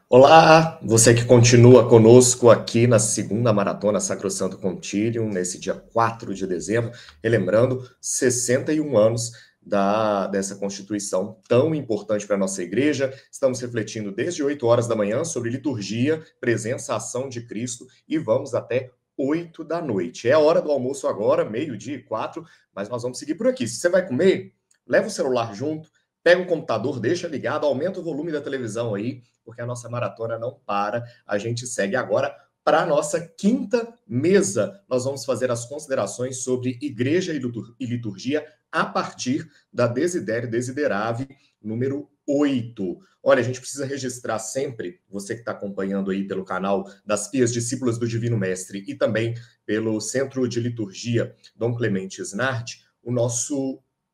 Olá, você que continua conosco aqui na segunda maratona Sacrosanto Concilium, nesse dia 4 de dezembro, relembrando 61 anos dessa Constituição tão importante para a nossa igreja. Estamos refletindo desde 8 horas da manhã sobre liturgia, presença, ação de Cristo e vamos até 8 da noite. É a hora do almoço agora, meio-dia e 4, mas nós vamos seguir por aqui. Se você vai comer, leva o celular junto, pega o computador, deixa ligado, aumenta o volume da televisão aí, porque a nossa maratona não para. A gente segue agora para a nossa quinta mesa. Nós vamos fazer as considerações sobre igreja e liturgia a partir da Desidério Desiderave, número 8. Olha, a gente precisa registrar sempre, você que está acompanhando aí pelo canal das Pias Discípulas do Divino Mestre e também pelo Centro de Liturgia Dom Clemente Snardi,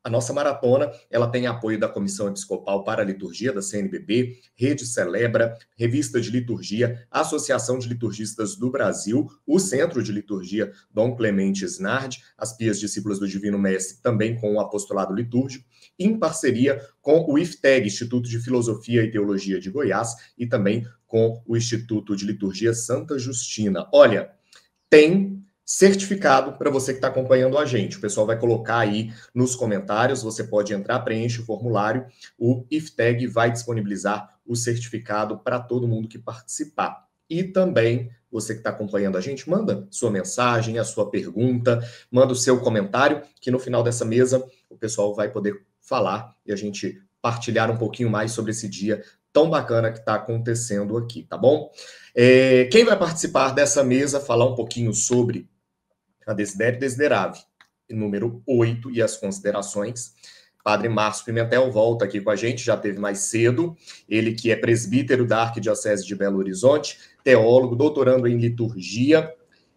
a nossa maratona, ela tem apoio da Comissão Episcopal para a Liturgia, da CNBB, Rede Celebra, Revista de Liturgia, Associação de Liturgistas do Brasil, o Centro de Liturgia Dom Clemente Snardi, as Pias Discípulas do Divino Mestre, também com o Apostolado Litúrgico, em parceria com o IFTEG, Instituto de Filosofia e Teologia de Goiás, e também com o Instituto de Liturgia Santa Justina. Olha, tem certificado para você que está acompanhando a gente. O pessoal vai colocar aí nos comentários, você pode entrar, preenche o formulário, o IFTEG vai disponibilizar o certificado para todo mundo que participar. E também, você que está acompanhando a gente, manda sua mensagem, a sua pergunta, manda o seu comentário, que no final dessa mesa o pessoal vai poder falar e a gente partilhar um pouquinho mais sobre esse dia tão bacana que está acontecendo aqui, tá bom? Quem vai participar dessa mesa, falar um pouquinho sobre a Desidério Desiderave, número 8, e as considerações. Padre Márcio Pimentel volta aqui com a gente, já teve mais cedo. Ele que é presbítero da Arquidiocese de Belo Horizonte, teólogo, doutorando em liturgia,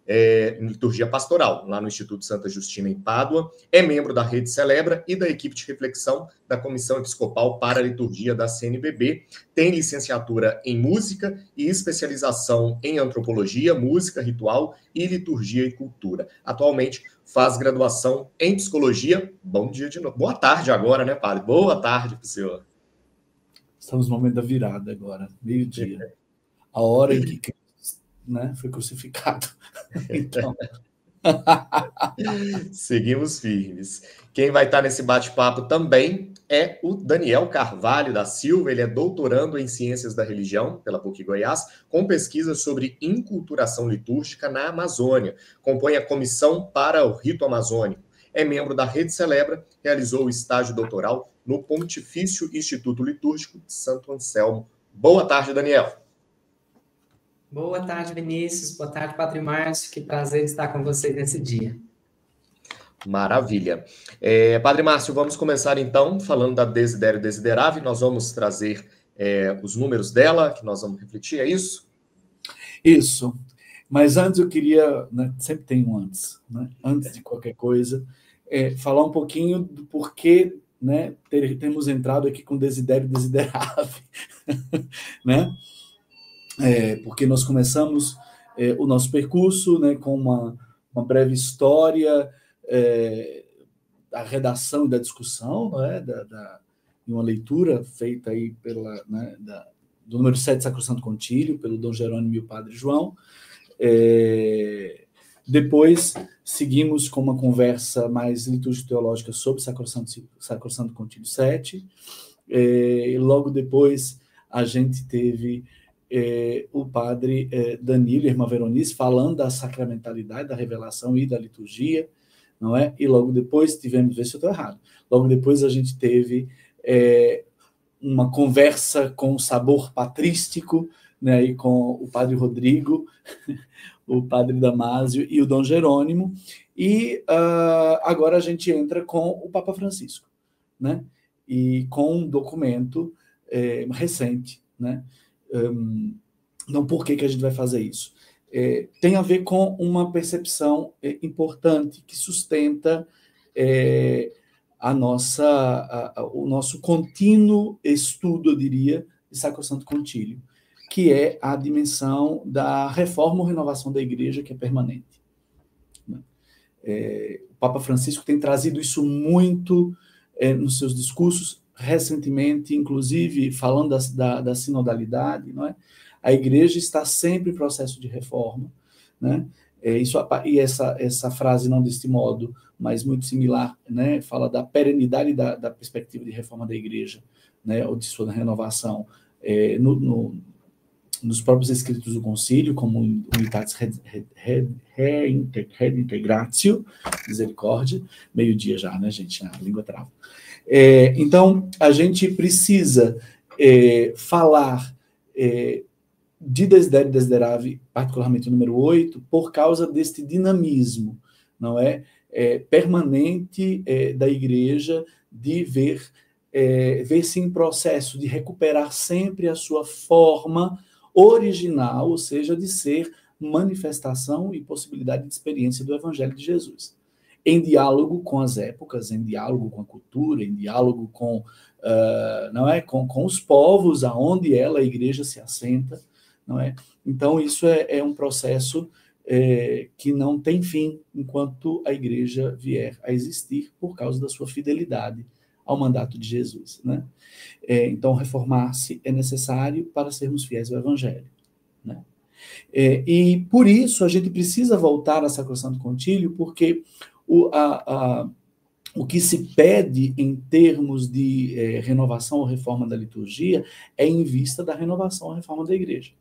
em liturgia pastoral, lá no Instituto Santa Justina, em Pádua. É membro da Rede Celebra e da equipe de reflexão da Comissão Episcopal para a Liturgia da CNBB. Tem licenciatura em música e especialização em antropologia, música, ritual e liturgia e cultura. Atualmente faz graduação em psicologia. Bom dia de novo. Boa tarde agora, né, padre? Boa tarde para o senhor. Estamos no momento da virada agora, meio-dia. A hora em que Cristo, né, foi crucificado. Então, seguimos firmes. Quem vai estar nesse bate-papo também é o Daniel Carvalho da Silva. Ele é doutorando em Ciências da Religião pela PUC Goiás, com pesquisas sobre inculturação litúrgica na Amazônia. Compõe a Comissão para o Rito Amazônico. É membro da Rede Celebra, realizou o estágio doutoral no Pontifício Instituto Litúrgico de Santo Anselmo. Boa tarde, Daniel. Boa tarde, Vinícius. Boa tarde, Padre Márcio. Que prazer estar com vocês nesse dia. Maravilha. Padre Márcio, vamos começar então falando da Desidério Desiderave. Nós vamos trazer os números dela, que nós vamos refletir, é isso? Isso. Mas antes eu queria, né, sempre tem um antes, né, antes de qualquer coisa, falar um pouquinho do porquê, né, temos entrado aqui com Desidério Desiderave, né? Porque nós começamos o nosso percurso, né, com uma breve história da redação e da discussão, né, de uma leitura feita aí do número 7 Sacrosanto Concílio, pelo Dom Jerônimo e o Padre João. Depois seguimos com uma conversa mais litúrgico-teológica sobre Sacrosanto Concílio 7. Logo depois a gente teve o padre Danilo e a irmã Veronice falando da sacramentalidade, da revelação e da liturgia, não é? E logo depois tivemos, vê se eu estou errado, logo depois a gente teve uma conversa com sabor patrístico, né, e com o padre Rodrigo, o padre Damásio e o Dom Jerônimo, e agora a gente entra com o Papa Francisco, né, e com um documento recente, né. Então, por que a gente vai fazer isso? Tem a ver com uma percepção importante que sustenta o nosso contínuo estudo, eu diria, de Sacrosanto Concílio, que é a dimensão da reforma ou renovação da igreja, que é permanente. O Papa Francisco tem trazido isso muito nos seus discursos, recentemente, inclusive, falando da sinodalidade, não é? A igreja está sempre em processo de reforma, né? E essa frase não deste modo, mas muito similar, né? Fala da perenidade da perspectiva de reforma da igreja, né? Ou de sua renovação, nos próprios escritos do concílio, como Unitatis Redintegratio, misericórdia, meio-dia já, né, gente? A língua trava. Então, a gente precisa falar de Desiderio Desideravi, particularmente o número 8, por causa deste dinamismo, não é? Permanente da igreja de ver-se em processo de recuperar sempre a sua forma original, ou seja, de ser manifestação e possibilidade de experiência do Evangelho de Jesus. Em diálogo com as épocas, em diálogo com a cultura, em diálogo com, com os povos aonde a igreja se assenta, não é? Então, isso é um processo que não tem fim enquanto a igreja vier a existir por causa da sua fidelidade ao mandato de Jesus, né? Então, reformar-se é necessário para sermos fiéis ao Evangelho, né? E por isso a gente precisa voltar a Sacrosanto Concílio, porque o que se pede em termos de renovação ou reforma da liturgia é em vista da renovação ou reforma da igreja.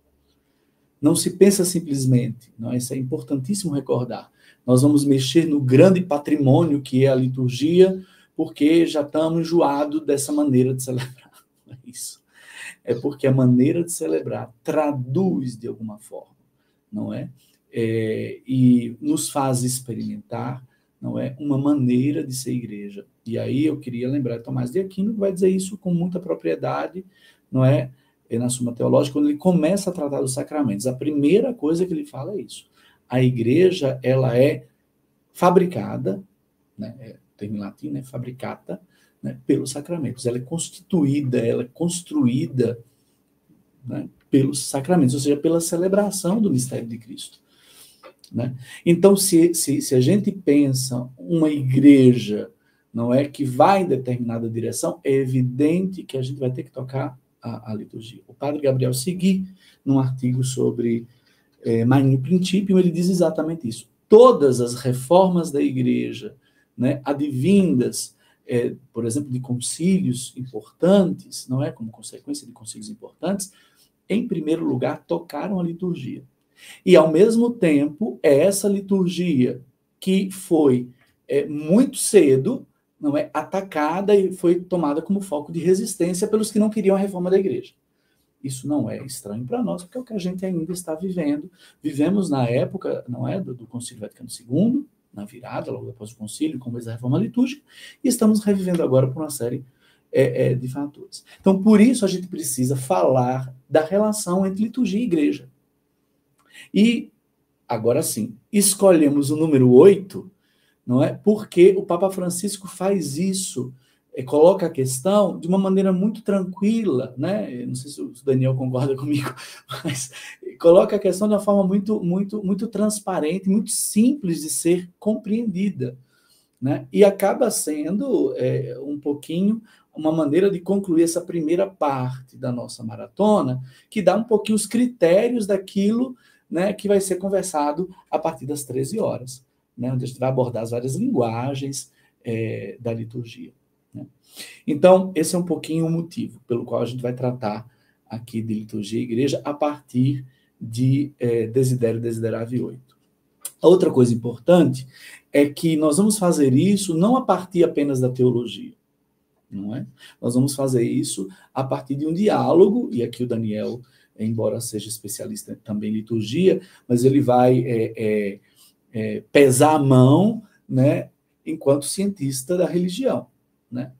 Não se pensa simplesmente, não, isso é importantíssimo recordar. Nós vamos mexer no grande patrimônio que é a liturgia, porque já estamos enjoados dessa maneira de celebrar. Não é isso. É porque a maneira de celebrar traduz de alguma forma, não é? E nos faz experimentar, não é, uma maneira de ser igreja. E aí eu queria lembrar Tomás de Aquino, que vai dizer isso com muita propriedade, não é? Na Suma Teológica, quando ele começa a tratar dos sacramentos. A primeira coisa que ele fala é isso. A igreja, ela é fabricada, né? Termo em latim, né? Fabricata, né? Pelos sacramentos. Ela é constituída, ela é construída, né? Pelos sacramentos, ou seja, pela celebração do mistério de Cristo, né? Então, se a gente pensa uma igreja, não é, que vai em determinada direção, é evidente que a gente vai ter que tocar a liturgia. O padre Gabriel Segui, num artigo sobre Magnum Principium, ele diz exatamente isso. Todas as reformas da igreja, né, advindas, por exemplo, de concílios importantes, não é, como consequência de concílios importantes, em primeiro lugar, tocaram a liturgia. E, ao mesmo tempo, é essa liturgia que foi muito cedo, não é, atacada e foi tomada como foco de resistência pelos que não queriam a reforma da igreja. Isso não é estranho para nós, porque é o que a gente ainda está vivendo. Vivemos na época, não é, do Concílio Vaticano II, na virada, logo depois do concílio, com a reforma litúrgica, e estamos revivendo agora por uma série de fatores. Então, por isso, a gente precisa falar da relação entre liturgia e igreja. E, agora sim, escolhemos o número 8, não é? Porque o Papa Francisco faz isso, coloca a questão de uma maneira muito tranquila, né? Não sei se o Daniel concorda comigo, mas coloca a questão de uma forma muito transparente, muito simples de ser compreendida, né? E acaba sendo um pouquinho uma maneira de concluir essa primeira parte da nossa maratona, que dá um pouquinho os critérios daquilo, né, que vai ser conversado a partir das 13 horas. Né, onde a gente vai abordar as várias linguagens da liturgia, né? Então, esse é um pouquinho o motivo pelo qual a gente vai tratar aqui de liturgia e igreja a partir de Desiderio Desideravi 8. A outra coisa importante é que nós vamos fazer isso não a partir apenas da teologia, não é? Nós vamos fazer isso a partir de um diálogo, e aqui o Daniel, embora seja especialista também em liturgia, mas ele vai pesar a mão, né, enquanto cientista da religião, né?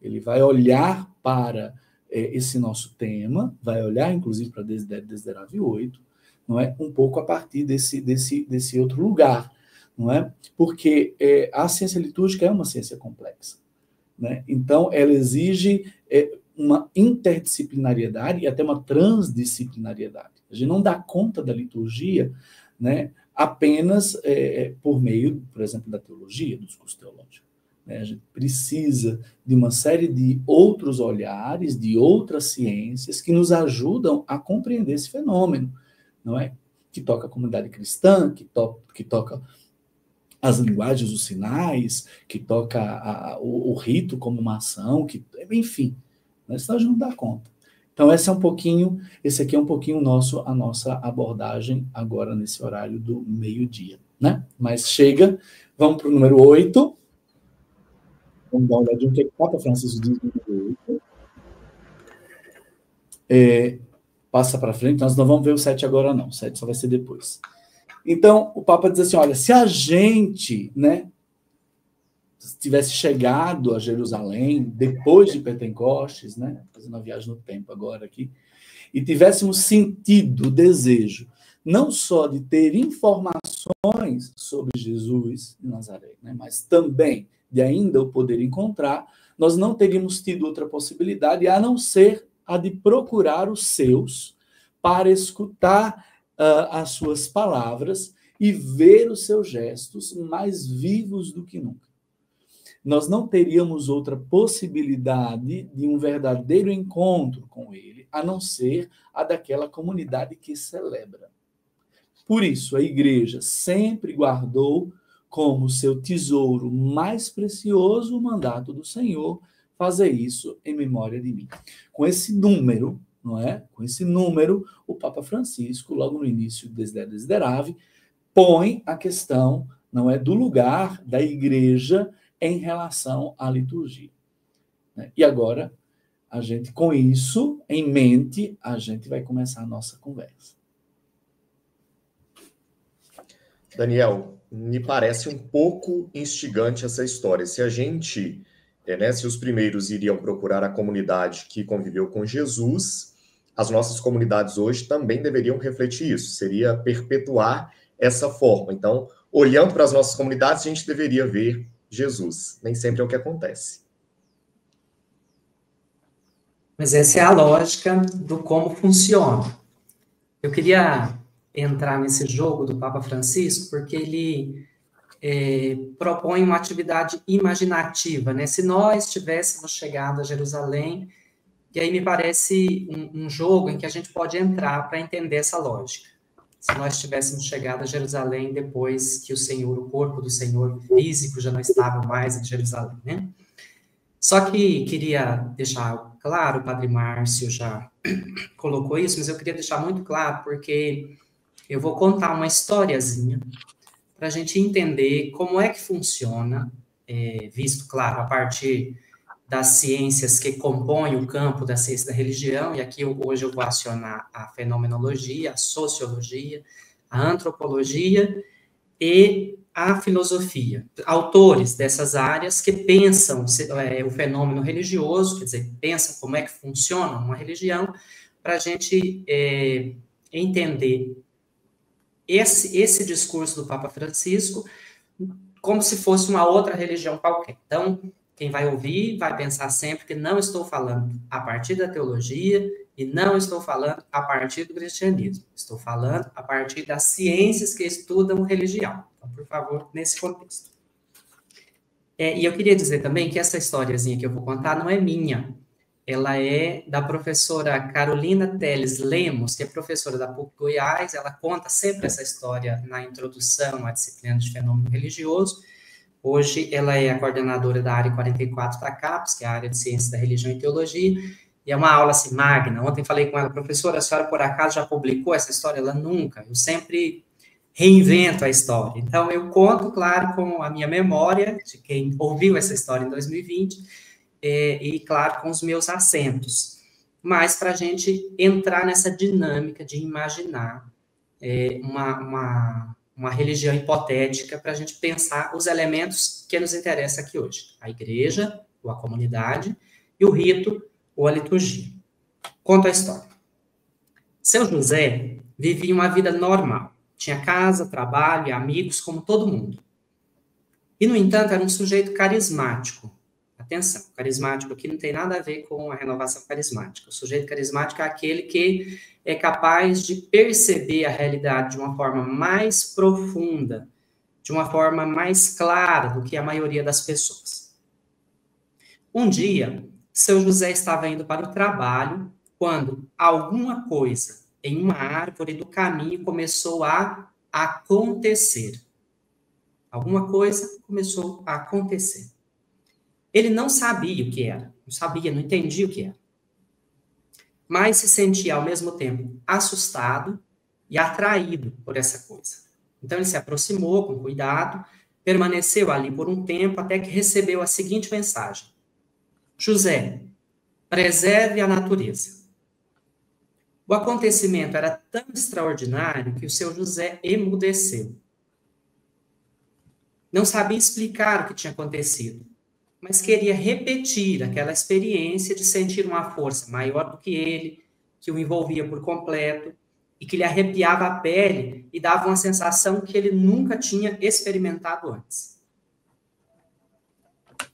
Ele vai olhar para esse nosso tema, vai olhar, inclusive, para Desiderio Desideravi 8, não é? Um pouco a partir desse outro lugar, não é? Porque a ciência litúrgica é uma ciência complexa, né? Então, ela exige uma interdisciplinariedade e até uma transdisciplinariedade. A gente não dá conta da liturgia, né, apenas por meio, por exemplo, da teologia, do discurso teológico. né? A gente precisa de uma série de outros olhares, de outras ciências que nos ajudam a compreender esse fenômeno, não é? Que toca a comunidade cristã, que toca as linguagens, os sinais, que toca o rito como uma ação, enfim, né? Senão a gente não dá conta. Então, esse aqui é um pouquinho a nossa abordagem agora nesse horário do meio-dia, né? Mas chega, vamos para o número 8. Vamos dar uma olhadinha no que o Papa Francisco diz no número 8. Passa para frente, nós não vamos ver o 7 agora não, o 7 só vai ser depois. Então, o Papa diz assim, olha, se a gente, né, tivesse chegado a Jerusalém depois de Pentecostes, né, fazendo uma viagem no tempo agora aqui, e tivéssemos sentido o desejo não só de ter informações sobre Jesus de Nazaré, né, mas também de ainda o poder encontrar, nós não teríamos tido outra possibilidade a não ser a de procurar os seus para escutar as suas palavras e ver os seus gestos mais vivos do que nunca. Nós não teríamos outra possibilidade de um verdadeiro encontro com ele, a não ser a daquela comunidade que celebra. Por isso, a igreja sempre guardou como seu tesouro mais precioso o mandato do Senhor, fazer isso em memória de mim. Com esse número, não é? Com esse número, o Papa Francisco, logo no início do Desiderio Desideravi, põe a questão, não é, do lugar da igreja em relação à liturgia. E agora, a gente, com isso em mente, a gente vai começar a nossa conversa. Daniel, me parece um pouco instigante essa história. Se a gente, se os primeiros iriam procurar a comunidade que conviveu com Jesus, as nossas comunidades hoje também deveriam refletir isso. Seria perpetuar essa forma. Então, olhando para as nossas comunidades, a gente deveria ver Jesus. Nem sempre é o que acontece. Mas essa é a lógica do como funciona. Eu queria entrar nesse jogo do Papa Francisco, porque ele propõe uma atividade imaginativa, né? Se nós tivéssemos chegado a Jerusalém, e aí me parece um jogo em que a gente pode entrar para entender essa lógica. Se nós tivéssemos chegado a Jerusalém depois que o corpo do Senhor físico já não estava mais em Jerusalém, né? Só que queria deixar claro, o Padre Márcio já colocou isso, mas eu queria deixar muito claro, porque eu vou contar uma historiazinha para a gente entender como é que funciona, visto, claro, a partir das ciências que compõem o campo da ciência da religião, e aqui hoje eu vou acionar a fenomenologia, a sociologia, a antropologia e a filosofia. Autores dessas áreas que pensam o fenômeno religioso, quer dizer, pensam como é que funciona uma religião, para a gente entender esse discurso do Papa Francisco como se fosse uma outra religião qualquer. Então, quem vai ouvir vai pensar sempre que não estou falando a partir da teologia e não estou falando a partir do cristianismo. Estou falando a partir das ciências que estudam religião. Então, por favor, nesse contexto. E eu queria dizer também que essa historiazinha que eu vou contar não é minha. Ela é da professora Carolina Teles Lemos, que é professora da PUC Goiás. Ela conta sempre essa história na introdução à disciplina de fenômeno religioso. Hoje, ela é a coordenadora da área 44 da CAPES, que é a área de Ciência da Religião e Teologia, e é uma aula assim, magna. Ontem falei com ela, professora, a senhora por acaso já publicou essa história? Ela nunca, eu sempre reinvento a história. Então, eu conto, claro, com a minha memória, de quem ouviu essa história em 2020, e, claro, com os meus acentos. Mas para a gente entrar nessa dinâmica de imaginar uma religião hipotética para a gente pensar os elementos que nos interessam aqui hoje. A igreja, ou a comunidade, e o rito, ou a liturgia. Conto a história. Seu José vivia uma vida normal. Tinha casa, trabalho e amigos, como todo mundo. E, no entanto, era um sujeito carismático. Atenção, carismático aqui não tem nada a ver com a renovação carismática. O sujeito carismático é aquele que é capaz de perceber a realidade de uma forma mais profunda, de uma forma mais clara do que a maioria das pessoas. Um dia, seu José estava indo para o trabalho quando alguma coisa em uma árvore do caminho começou a acontecer. Alguma coisa começou a acontecer. Ele não sabia o que era, não entendia o que era. Mas se sentia ao mesmo tempo assustado e atraído por essa coisa. Então ele se aproximou com cuidado, permaneceu ali por um tempo até que recebeu a seguinte mensagem: José, preserve a natureza. O acontecimento era tão extraordinário que o seu José emudeceu. Não sabia explicar o que tinha acontecido, mas queria repetir aquela experiência de sentir uma força maior do que ele, que o envolvia por completo e que lhe arrepiava a pele e dava uma sensação que ele nunca tinha experimentado antes.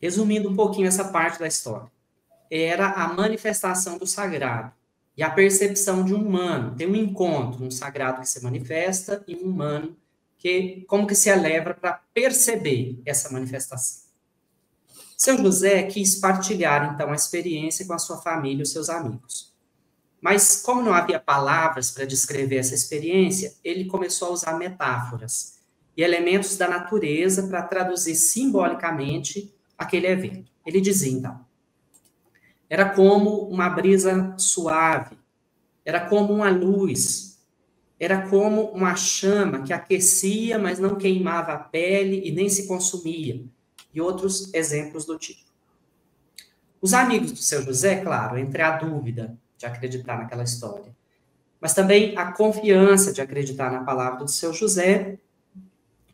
Resumindo um pouquinho essa parte da história, era a manifestação do sagrado e a percepção de um humano. Tem um encontro, um sagrado que se manifesta e um humano que como que se eleva para perceber essa manifestação. Seu José quis partilhar, então, a experiência com a sua família e os seus amigos. Mas, como não havia palavras para descrever essa experiência, ele começou a usar metáforas e elementos da natureza para traduzir simbolicamente aquele evento. Ele dizia, então, era como uma brisa suave, era como uma luz, era como uma chama que aquecia, mas não queimava a pele e nem se consumia, e outros exemplos do tipo. Os amigos do seu José, claro, entre a dúvida de acreditar naquela história, mas também a confiança de acreditar na palavra do seu José,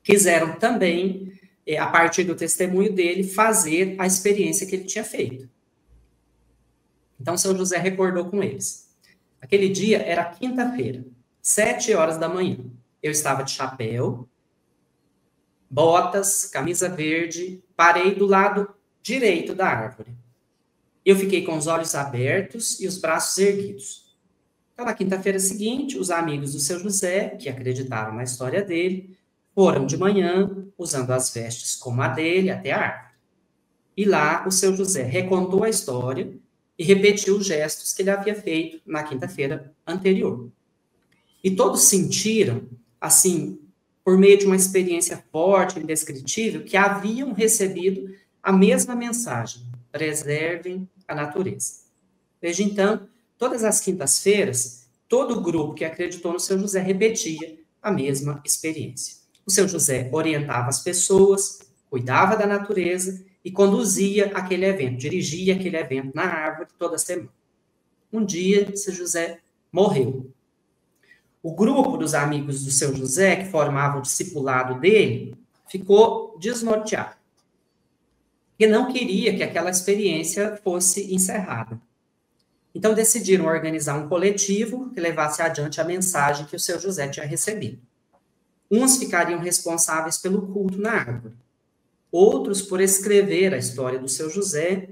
quiseram também, a partir do testemunho dele, fazer a experiência que ele tinha feito. Então, seu José recordou com eles. Aquele dia era quinta-feira, 7 horas da manhã. Eu estava de chapéu, botas, camisa verde, parei do lado direito da árvore. Eu fiquei com os olhos abertos e os braços erguidos. Então, na quinta-feira seguinte, os amigos do seu José, que acreditaram na história dele, foram de manhã, usando as vestes como a dele, até a árvore. E lá, o seu José recontou a história e repetiu os gestos que ele havia feito na quinta-feira anterior. E todos sentiram, assim, por meio de uma experiência forte e indescritível, que haviam recebido a mesma mensagem: preservem a natureza. Desde então, todas as quintas-feiras, todo o grupo que acreditou no seu José repetia a mesma experiência. O seu José orientava as pessoas, cuidava da natureza e conduzia aquele evento, dirigia aquele evento na árvore toda semana. Um dia, seu José morreu. O grupo dos amigos do seu José, que formava o discipulado dele, ficou desnorteado. E não queria que aquela experiência fosse encerrada. Então, decidiram organizar um coletivo que levasse adiante a mensagem que o seu José tinha recebido. Uns ficariam responsáveis pelo culto na árvore, outros por escrever a história do seu José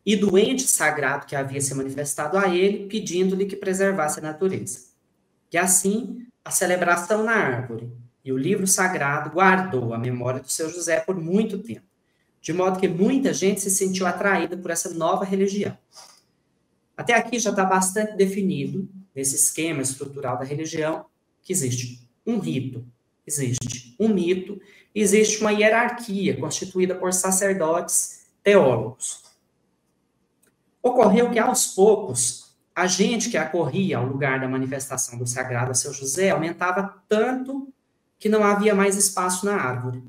e do ente sagrado que havia se manifestado a ele, pedindo-lhe que preservasse a natureza. E assim, a celebração na árvore e o livro sagrado guardou a memória do seu José por muito tempo, de modo que muita gente se sentiu atraída por essa nova religião. Até aqui já está bastante definido, nesse esquema estrutural da religião, que existe um rito, existe um mito, existe uma hierarquia constituída por sacerdotes, teólogos. Ocorreu que, aos poucos, a gente que acorria ao lugar da manifestação do sagrado a seu José aumentava tanto que não havia mais espaço na árvore.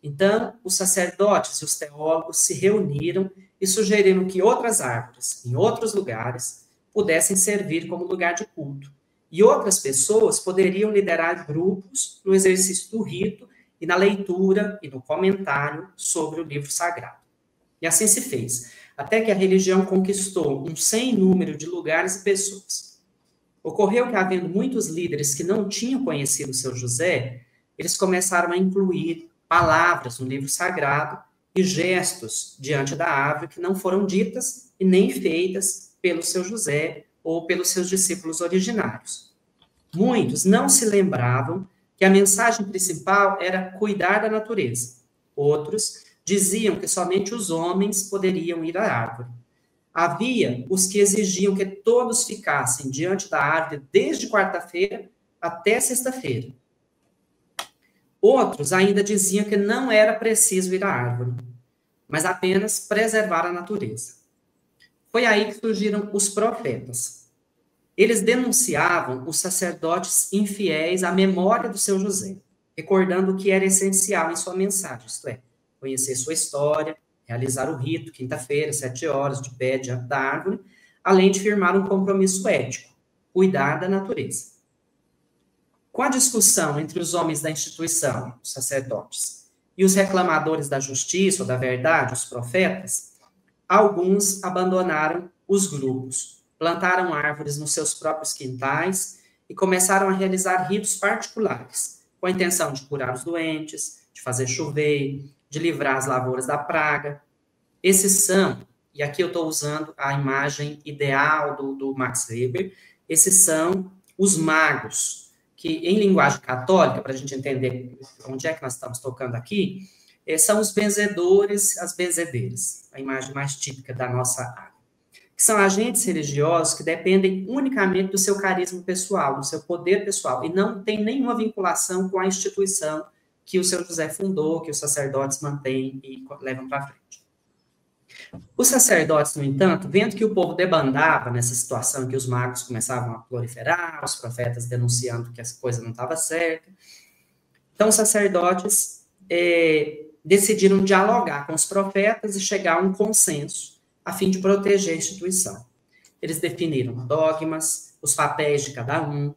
Então, os sacerdotes e os teólogos se reuniram e sugeriram que outras árvores, em outros lugares, pudessem servir como lugar de culto. E outras pessoas poderiam liderar grupos no exercício do rito e na leitura e no comentário sobre o livro sagrado. E assim se fez, até que a religião conquistou um sem número de lugares e pessoas. Ocorreu que, havendo muitos líderes que não tinham conhecido o seu José, eles começaram a incluir palavras no livro sagrado e gestos diante da árvore que não foram ditas e nem feitas pelo seu José ou pelos seus discípulos originários. Muitos não se lembravam que a mensagem principal era cuidar da natureza. Outros diziam que somente os homens poderiam ir à árvore. Havia os que exigiam que todos ficassem diante da árvore desde quarta-feira até sexta-feira. Outros ainda diziam que não era preciso ir à árvore, mas apenas preservar a natureza. Foi aí que surgiram os profetas. Eles denunciavam os sacerdotes infiéis à memória do seu José, recordando o que era essencial em sua mensagem, isto é, conhecer sua história, realizar o rito, quinta-feira, 7 horas, de pé diante da árvore, além de firmar um compromisso ético, cuidar da natureza. Com a discussão entre os homens da instituição, os sacerdotes, e os reclamadores da justiça ou da verdade, os profetas, alguns abandonaram os grupos, plantaram árvores nos seus próprios quintais e começaram a realizar ritos particulares, com a intenção de curar os doentes, de fazer chover, de livrar as lavouras da praga. Esses são, e aqui eu estou usando a imagem ideal do Max Weber, esses são os magos, que em linguagem católica, para a gente entender onde é que nós estamos tocando aqui, são os benzedores, as benzedeiras, a imagem mais típica da nossa área, que são agentes religiosos que dependem unicamente do seu carisma pessoal, do seu poder pessoal, e não tem nenhuma vinculação com a instituição que o seu José fundou, que os sacerdotes mantêm e levam para frente. Os sacerdotes, no entanto, vendo que o povo debandava nessa situação, que os magos começavam a proliferar, os profetas denunciando que essa coisa não estava certa, então os sacerdotes decidiram dialogar com os profetas e chegar a um consenso, a fim de proteger a instituição. Eles definiram dogmas, os papéis de cada um.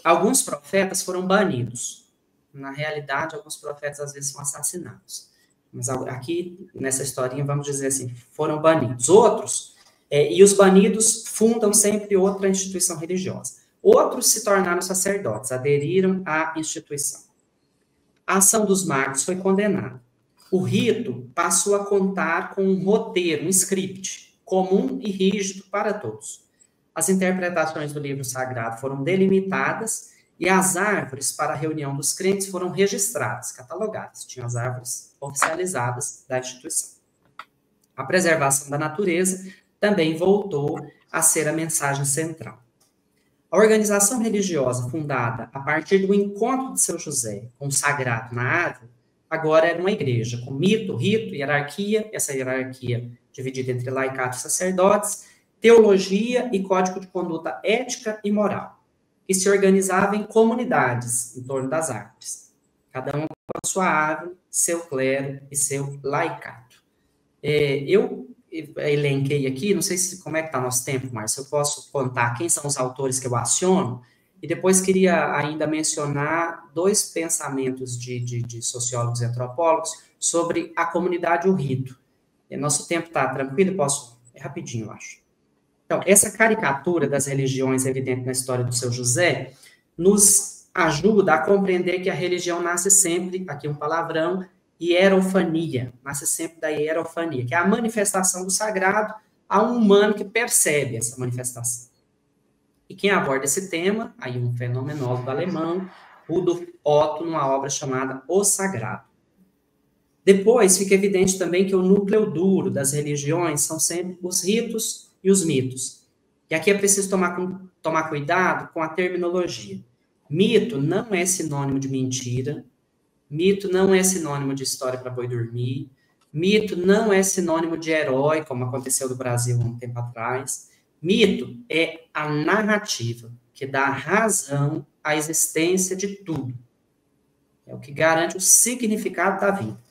Alguns profetas foram banidos. Na realidade, alguns profetas às vezes são assassinados. Mas aqui, nessa historinha, vamos dizer assim, foram banidos. Outros, e os banidos fundam sempre outra instituição religiosa. Outros se tornaram sacerdotes, aderiram à instituição. A ação dos magos foi condenada. O rito passou a contar com um roteiro, um script, comum e rígido para todos. As interpretações do livro sagrado foram delimitadas e as árvores para a reunião dos crentes foram registradas, catalogadas. Tinham as árvores oficializadas da instituição. A preservação da natureza também voltou a ser a mensagem central. A organização religiosa fundada a partir do encontro de seu José com o sagrado na árvore, agora era uma igreja, com mito, rito, hierarquia, essa hierarquia dividida entre laicato e sacerdotes, teologia e código de conduta ética e moral, que se organizava em comunidades em torno das árvores, cada um com a sua árvore, seu clero e seu laicato. Eu elenquei aqui, não sei como é que está nosso tempo, Márcio, eu posso contar quem são os autores que eu aciono, e depois queria ainda mencionar 2 pensamentos de sociólogos e antropólogos sobre a comunidade e o rito. Nosso tempo está tranquilo, posso? É rapidinho, eu acho. Então, essa caricatura das religiões evidente na história do seu José nos ajuda a compreender que a religião nasce sempre, aqui um palavrão, hierofania, nasce sempre da hierofania, que é a manifestação do sagrado a um humano que percebe essa manifestação. E quem aborda esse tema, aí um fenomenólogo alemão, Rudolf Otto, numa obra chamada O Sagrado. Depois fica evidente também que o núcleo duro das religiões são sempre os ritos e os mitos. E aqui é preciso tomar cuidado com a terminologia. Mito não é sinônimo de mentira, mito não é sinônimo de história para boi dormir, mito não é sinônimo de herói, como aconteceu no Brasil há um tempo atrás. Mito é a narrativa que dá razão à existência de tudo. É o que garante o significado da vida.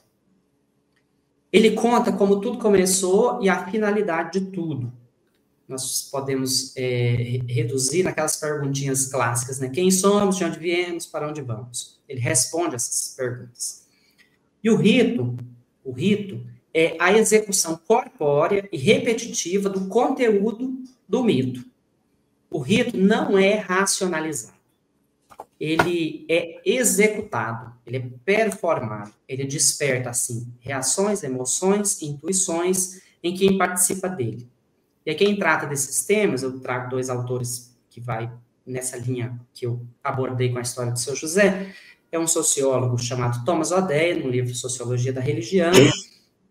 Ele conta como tudo começou e a finalidade de tudo. Nós podemos reduzir naquelas perguntinhas clássicas, né? Quem somos, de onde viemos, para onde vamos? Ele responde essas perguntas. E o rito é a execução corpórea e repetitiva do conteúdo do mito. O rito não é racionalizado. Ele é executado, ele é performado, ele desperta, assim, reações, emoções, intuições em quem participa dele. E aí, quem trata desses temas, eu trago 2 autores que vai nessa linha que eu abordei com a história do seu José, é um sociólogo chamado Thomas Odeia, no livro Sociologia da Religião,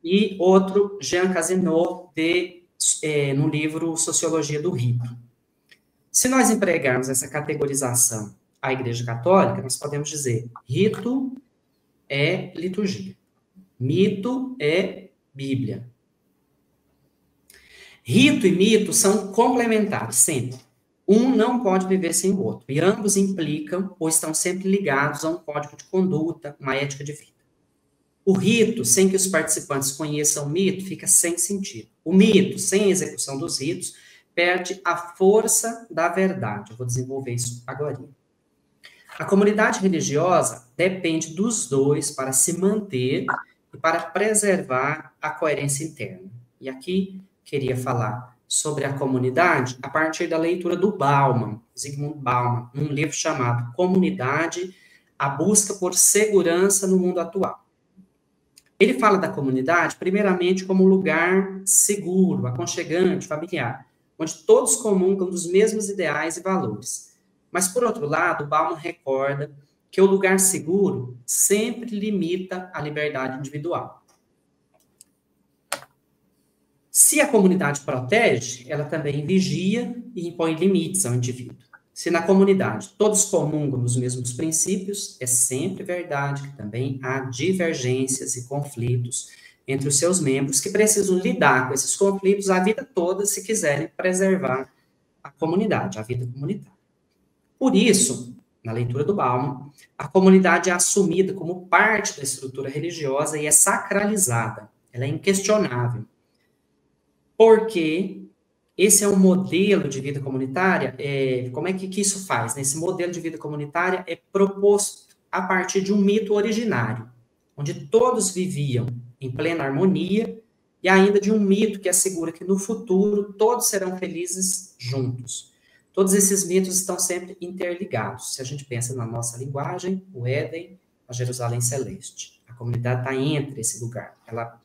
e outro, Jean Cazeneuve, no livro Sociologia do Rito. Se nós empregarmos essa categorização à Igreja Católica, nós podemos dizer: rito é liturgia, mito é Bíblia. Rito e mito são complementares, sempre. Um não pode viver sem o outro, e ambos implicam ou estão sempre ligados a um código de conduta, uma ética de vida. O rito, sem que os participantes conheçam o mito, fica sem sentido. O mito, sem a execução dos ritos, perde a força da verdade. Eu vou desenvolver isso agora. A comunidade religiosa depende dos dois para se manter e para preservar a coerência interna. E aqui queria falar sobre a comunidade a partir da leitura do Bauman, Zygmunt Bauman, num livro chamado Comunidade, a busca por segurança no mundo atual. Ele fala da comunidade, primeiramente, como um lugar seguro, aconchegante, familiar, onde todos comungam dos mesmos ideais e valores. Mas, por outro lado, Bauman recorda que o lugar seguro sempre limita a liberdade individual. Se a comunidade protege, ela também vigia e impõe limites ao indivíduo. Se na comunidade todos comungam dos mesmos princípios, é sempre verdade que também há divergências e conflitos entre os seus membros que precisam lidar com esses conflitos a vida toda se quiserem preservar a comunidade, a vida comunitária. Por isso, na leitura do Bauman, a comunidade é assumida como parte da estrutura religiosa e é sacralizada, ela é inquestionável. Porque esse é um modelo de vida comunitária, como é que isso faz? Esse modelo de vida comunitária é proposto a partir de um mito originário, onde todos viviam em plena harmonia, e ainda de um mito que assegura que no futuro todos serão felizes juntos. Todos esses mitos estão sempre interligados. Se a gente pensa na nossa linguagem, o Éden, a Jerusalém Celeste. A comunidade está entre esse lugar. Ela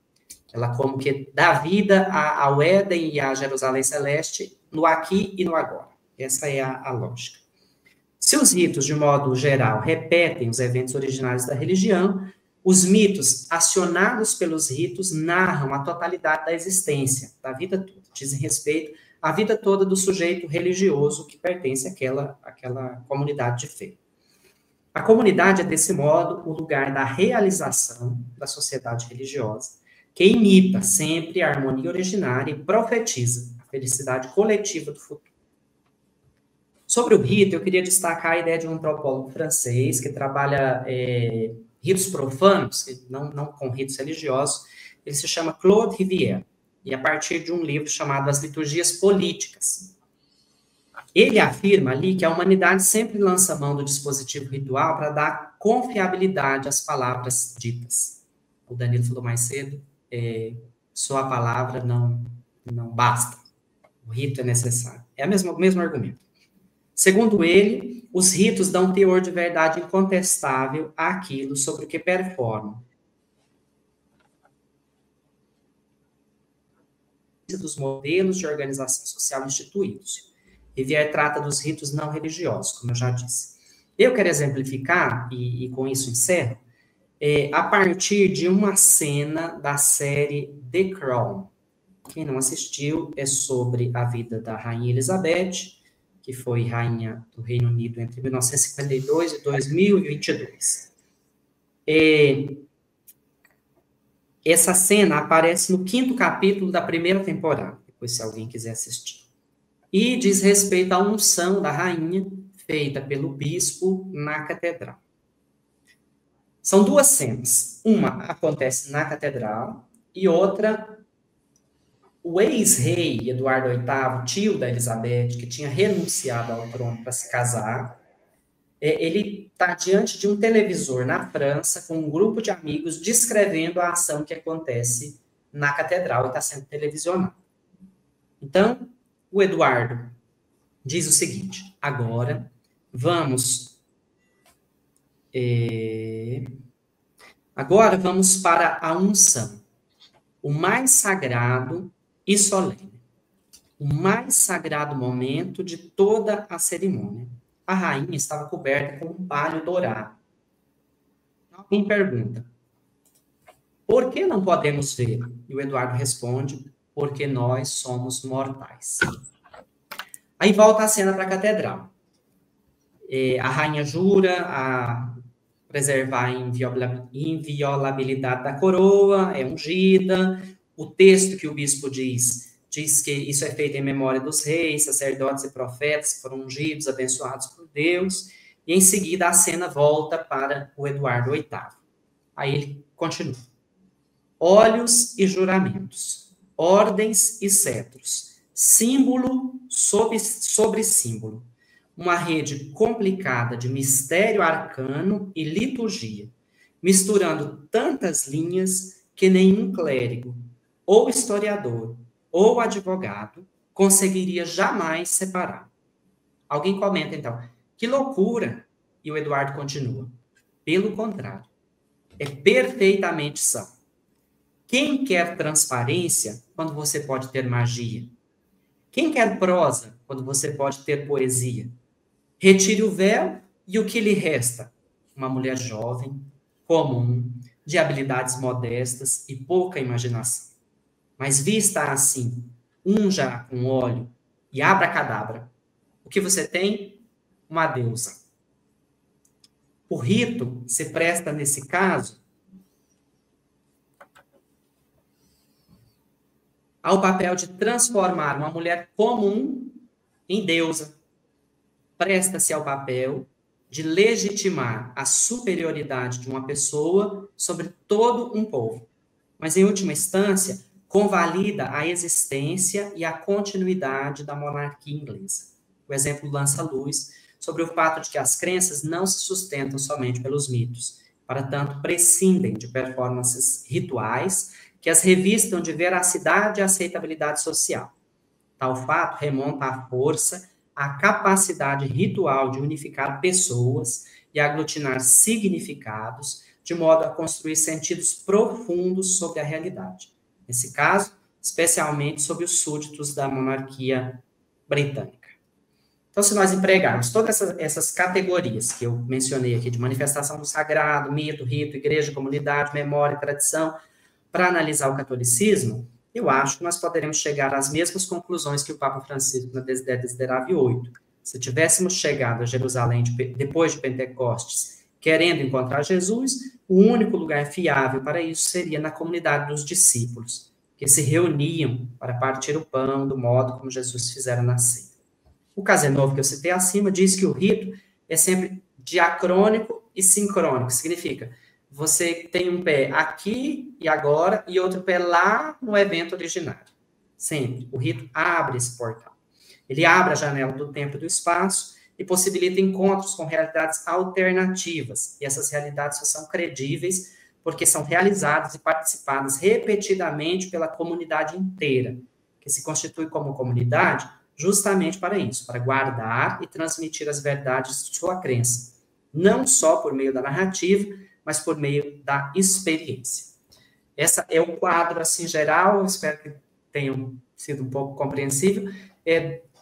como que dá vida ao Éden e à Jerusalém Celeste no aqui e no agora. Essa é a lógica. Se os ritos, de modo geral, repetem os eventos originários da religião, os mitos acionados pelos ritos narram a totalidade da existência, da vida toda. Dizem respeito à vida toda do sujeito religioso que pertence àquela comunidade de fé. A comunidade é, desse modo, o lugar da realização da sociedade religiosa, que imita sempre a harmonia originária e profetiza a felicidade coletiva do futuro. Sobre o rito, eu queria destacar a ideia de um antropólogo francês que trabalha ritos profanos, não com ritos religiosos. Ele se chama Claude Rivière, e a partir de um livro chamado As Liturgias Políticas. Ele afirma ali que a humanidade sempre lança mão do dispositivo ritual para dar confiabilidade às palavras ditas. O Danilo falou mais cedo, só a palavra não basta. O rito é necessário. É o mesmo argumento. Segundo ele, os ritos dão teor de verdade incontestável àquilo sobre o que performam. Dos modelos de organização social instituídos. Rivière trata dos ritos não religiosos, como eu já disse. Eu quero exemplificar, e com isso encerro, a partir de uma cena da série The Crown. Quem não assistiu, é sobre a vida da Rainha Elizabeth, que foi rainha do Reino Unido entre 1952 e 2022. Essa cena aparece no 5º capítulo da primeira temporada, depois se alguém quiser assistir. E diz respeito à unção da rainha, feita pelo bispo na catedral. São duas cenas. Uma acontece na catedral e outra, o ex-rei Eduardo VIII, tio da Elizabeth, que tinha renunciado ao trono para se casar, ele está diante de um televisor na França com um grupo de amigos descrevendo a ação que acontece na catedral e está sendo televisionado. Então, o Eduardo diz o seguinte: agora vamos para a unção, o mais sagrado e solene, o mais sagrado momento de toda a cerimônia. A rainha estava coberta com um palho dourado. Alguém pergunta: por que não podemos ver? E o Eduardo responde, porque nós somos mortais. Aí volta a cena para a catedral. A rainha jura a preservar a inviolabilidade da coroa, é ungida. O texto que o bispo diz que isso é feito em memória dos reis, sacerdotes e profetas que foram ungidos, abençoados por Deus. E em seguida a cena volta para o Eduardo VIII. Aí ele continua. Olhos e juramentos, ordens e cetros, símbolo sobre símbolo. Uma rede complicada de mistério arcano e liturgia, misturando tantas linhas que nenhum clérigo, ou historiador, ou advogado conseguiria jamais separar. Alguém comenta, então, que loucura! E o Eduardo continua. Pelo contrário, é perfeitamente são. Quem quer transparência quando você pode ter magia? Quem quer prosa quando você pode ter poesia? Retire o véu e o que lhe resta? Uma mulher jovem, comum, de habilidades modestas e pouca imaginação. Mas vista assim, unja com óleo e abracadabra. O que você tem? Uma deusa. O rito se presta, nesse caso, ao papel de transformar uma mulher comum em deusa. Presta-se ao papel de legitimar a superioridade de uma pessoa sobre todo um povo. Mas, em última instância, convalida a existência e a continuidade da monarquia inglesa. O exemplo lança luz sobre o fato de que as crenças não se sustentam somente pelos mitos, para tanto prescindem de performances rituais que as revistam de veracidade e aceitabilidade social. Tal fato remonta à força, à capacidade ritual de unificar pessoas e aglutinar significados, de modo a construir sentidos profundos sobre a realidade. Nesse caso, especialmente sobre os súditos da monarquia britânica. Então, se nós empregarmos todas essas categorias que eu mencionei aqui, de manifestação do sagrado, mito, rito, igreja, comunidade, memória e tradição, para analisar o catolicismo, eu acho que nós poderemos chegar às mesmas conclusões que o Papa Francisco na Desiderável 8. Se tivéssemos chegado a Jerusalém depois de Pentecostes, querendo encontrar Jesus, o único lugar fiável para isso seria na comunidade dos discípulos, que se reuniam para partir o pão do modo como Jesus fizera na ceia. O Cazenove, que eu citei acima, diz que o rito é sempre diacrônico e sincrônico. Significa, você tem um pé aqui e agora e outro pé lá no evento originário. Sempre. O rito abre esse portal. Ele abre a janela do tempo e do espaço e possibilita encontros com realidades alternativas. E essas realidades só são credíveis porque são realizadas e participadas repetidamente pela comunidade inteira, que se constitui como comunidade justamente para isso, para guardar e transmitir as verdades de sua crença, não só por meio da narrativa, mas por meio da experiência. Essa é o quadro, assim, geral, espero que tenham sido um pouco compreensível,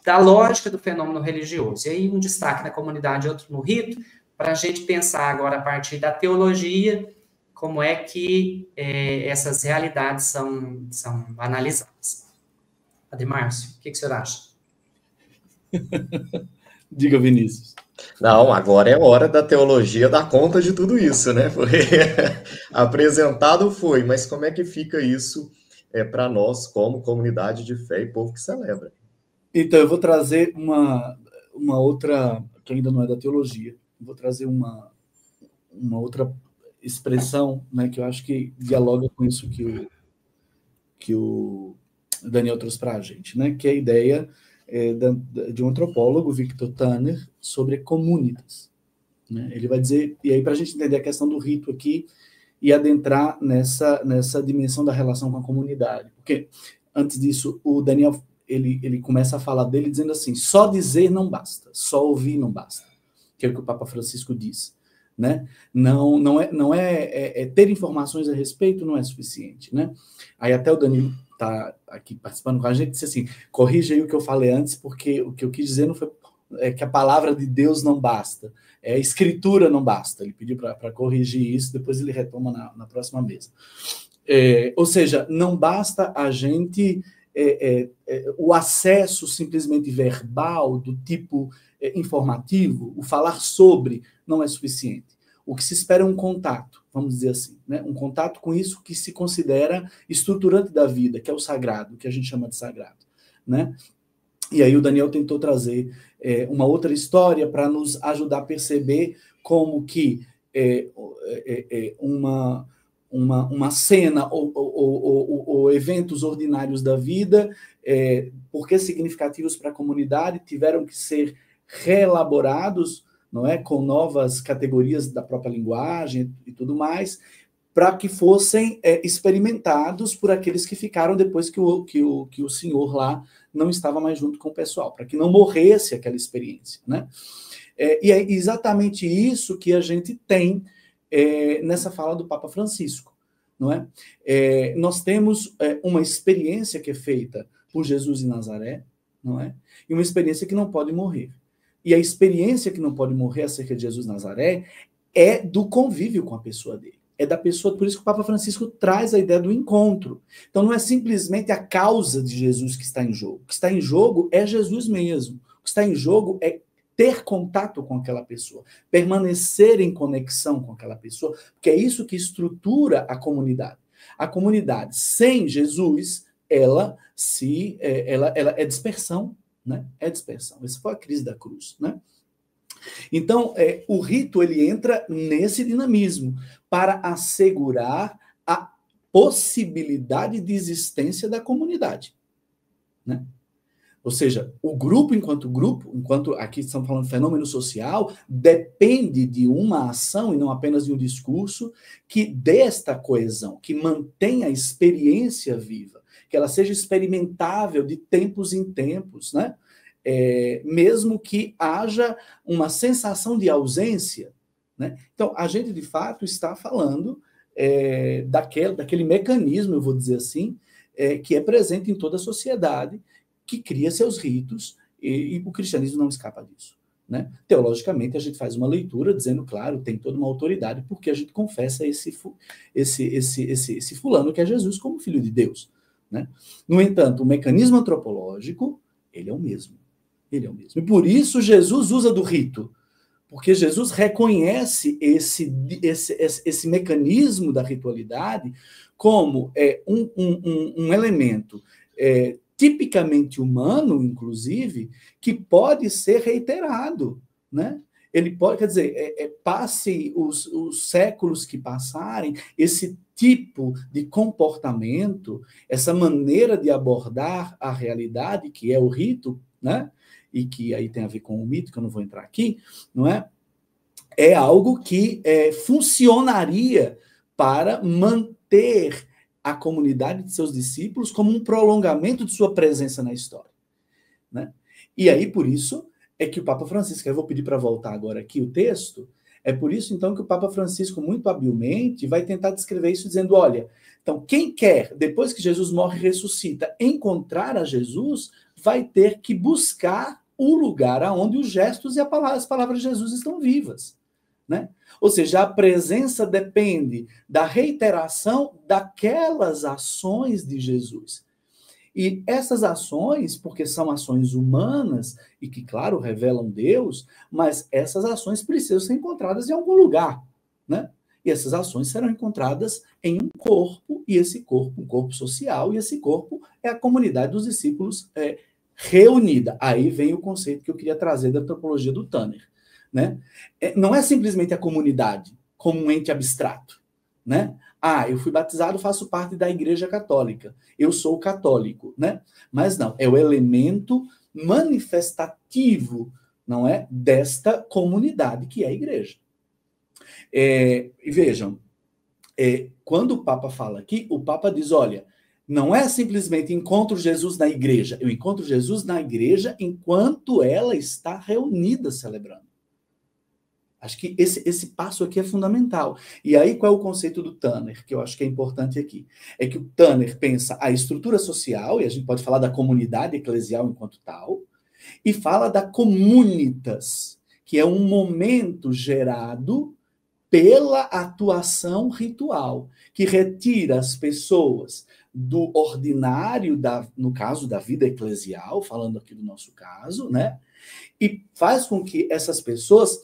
da lógica do fenômeno religioso. E aí um destaque na comunidade, outro no rito, para a gente pensar agora, a partir da teologia, como é que essas realidades são analisadas. Ademárcio, o que o senhor acha? Diga, Vinícius. Não, agora é hora da teologia dar conta de tudo isso, né? Porque apresentado foi, mas como é que fica isso para nós, como comunidade de fé e povo que celebra? Então, eu vou trazer uma outra, que ainda não é da teologia, vou trazer uma outra expressão, né, que eu acho que dialoga com isso que o Daniel trouxe para a gente, né, que é a ideia de um antropólogo, Victor Tanner, sobre comunitas. Né? Ele vai dizer, e aí para a gente entender a questão do rito aqui e adentrar nessa dimensão da relação com a comunidade. Porque, antes disso, o Daniel ele começa a falar dele dizendo assim, só dizer não basta, só ouvir não basta, que é o que o Papa Francisco diz. Né? Não é ter informações a respeito não é suficiente. Né? Aí até o Danilo está aqui participando com a gente, disse assim, corrija aí o que eu falei antes, porque o que eu quis dizer não foi que a palavra de Deus não basta, a escritura não basta. Ele pediu para corrigir isso, depois ele retoma na próxima mesa. Ou seja, não basta a gente o acesso simplesmente verbal, do tipo informativo, o falar sobre, não é suficiente. O que se espera é um contato, vamos dizer assim, né? Um contato com isso que se considera estruturante da vida, que é o sagrado, que a gente chama de sagrado, né? E aí o Daniel tentou trazer uma outra história para nos ajudar a perceber como que uma cena ou eventos ordinários da vida, porque significativos para a comunidade, tiveram que ser reelaborados, não é, com novas categorias da própria linguagem e tudo mais, para que fossem experimentados por aqueles que ficaram depois que o senhor lá não estava mais junto com o pessoal, para que não morresse aquela experiência, né? E é exatamente isso que a gente tem nessa fala do Papa Francisco, não é? Nós temos uma experiência que é feita por Jesus em Nazaré, não é? E uma experiência que não pode morrer. E a experiência que não pode morrer acerca de Jesus Nazaré é do convívio com a pessoa dele. É da pessoa, por isso que o Papa Francisco traz a ideia do encontro. Então não é simplesmente a causa de Jesus que está em jogo. O que está em jogo é Jesus mesmo. O que está em jogo é ter contato com aquela pessoa, permanecer em conexão com aquela pessoa, porque é isso que estrutura a comunidade. A comunidade sem Jesus, ela é dispersão, né? É dispersão. Essa foi a crise da cruz, né? Então, o rito ele entra nesse dinamismo para assegurar a possibilidade de existência da comunidade, né? Ou seja, o grupo, enquanto aqui estamos falando de fenômeno social, depende de uma ação e não apenas de um discurso que dê esta coesão, que mantenha a experiência viva, que ela seja experimentável de tempos em tempos, né? Mesmo que haja uma sensação de ausência, né? Então, a gente, de fato, está falando daquele mecanismo, eu vou dizer assim, que é presente em toda a sociedade, que cria seus ritos, e o cristianismo não escapa disso, né? Teologicamente, a gente faz uma leitura dizendo, claro, tem toda uma autoridade, porque a gente confessa esse fulano que é Jesus como filho de Deus, né? No entanto, o mecanismo antropológico, ele é o mesmo. Ele é o mesmo. E por isso Jesus usa do rito, porque Jesus reconhece esse mecanismo da ritualidade como um elemento tipicamente humano, inclusive, que pode ser reiterado, né? Ele pode, quer dizer, passe os séculos que passarem, esse tipo de comportamento, essa maneira de abordar a realidade, que é o rito, né? E que aí tem a ver com o mito, que eu não vou entrar aqui, não é? É algo que funcionaria para manter a comunidade de seus discípulos como um prolongamento de sua presença na história, né? E aí, por isso, é que o Papa Francisco, eu vou pedir para voltar agora aqui o texto, é por isso, então, que o Papa Francisco, muito habilmente, vai tentar descrever isso dizendo, olha, então, quem quer, depois que Jesus morre e ressuscita, encontrar a Jesus, vai ter que buscar o lugar onde os gestos e as palavras de Jesus estão vivas, né? Ou seja, a presença depende da reiteração daquelas ações de Jesus. E essas ações, porque são ações humanas e que, claro, revelam Deus, mas essas ações precisam ser encontradas em algum lugar, né? E essas ações serão encontradas em um corpo, e esse corpo, um corpo social, e esse corpo é a comunidade dos discípulos reunida. Aí vem o conceito que eu queria trazer da antropologia do Tanner, né? Não é simplesmente a comunidade como um ente abstrato, né? Ah, eu fui batizado, faço parte da Igreja Católica, eu sou católico, né? Mas não, é o elemento manifestativo, não é, desta comunidade que é a Igreja. E vejam, quando o Papa fala aqui, o Papa diz, olha, não é simplesmente encontro Jesus na igreja, eu encontro Jesus na igreja enquanto ela está reunida celebrando. Acho que esse passo aqui é fundamental. E aí, qual é o conceito do Tanner, que eu acho que é importante aqui? É que o Tanner pensa a estrutura social, e a gente pode falar da comunidade eclesial enquanto tal, e fala da comunitas, que é um momento gerado pela atuação ritual, que retira as pessoas do ordinário, no caso da vida eclesial, falando aqui do nosso caso, né? E faz com que essas pessoas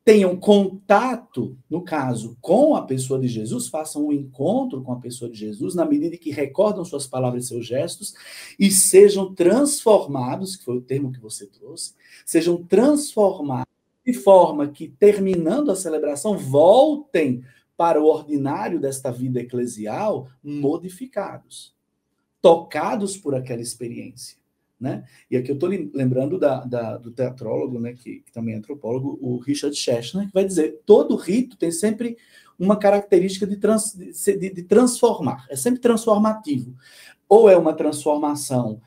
tenham contato, no caso, com a pessoa de Jesus, façam um encontro com a pessoa de Jesus, na medida que recordam suas palavras e seus gestos, e sejam transformados, que foi o termo que você trouxe, sejam transformados de forma que, terminando a celebração, voltem para o ordinário desta vida eclesial modificados, tocados por aquela experiência. Né? E aqui eu estou lembrando do teatrólogo, né, que também é antropólogo, o Richard Schechner, que vai dizer todo rito tem sempre uma característica de transformar, é sempre transformativo. Ou é uma transformação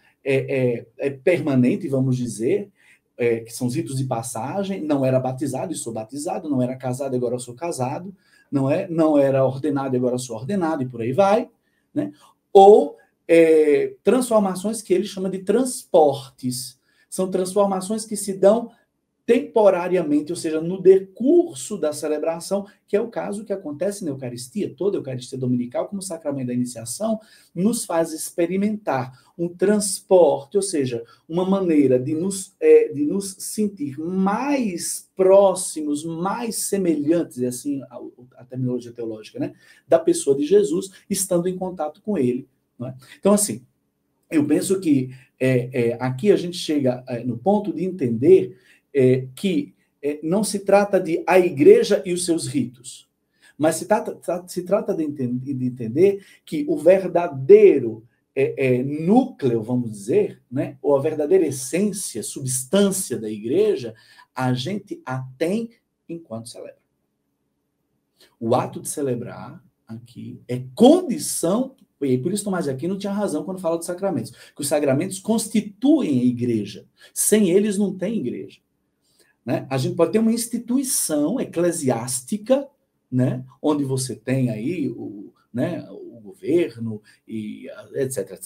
permanente, vamos dizer, que são os ritos de passagem, não era batizado e sou batizado, não era casado e agora sou casado, não era ordenado e agora sou ordenado, e por aí vai, né? Ou transformações que ele chama de transportes. São transformações que se dão temporariamente, ou seja, no decurso da celebração, que é o caso que acontece na Eucaristia. Toda a Eucaristia dominical, como sacramento da iniciação, nos faz experimentar um transporte, ou seja, uma maneira de nos sentir mais próximos, mais semelhantes, é assim a terminologia teológica, né, da pessoa de Jesus, estando em contato com ele. Não é? Então, assim, eu penso que aqui a gente chega no ponto de entender que não se trata de a igreja e os seus ritos, mas se trata de entender que o verdadeiro núcleo, vamos dizer, né, ou a verdadeira essência, substância da igreja, a gente a tem enquanto celebra. O ato de celebrar aqui é condição, e por isso Tomás de Aquino tinha razão quando fala dos sacramentos, que os sacramentos constituem a igreja. Sem eles não tem igreja. Né? A gente pode ter uma instituição eclesiástica, né, onde você tem aí o governo, e etc,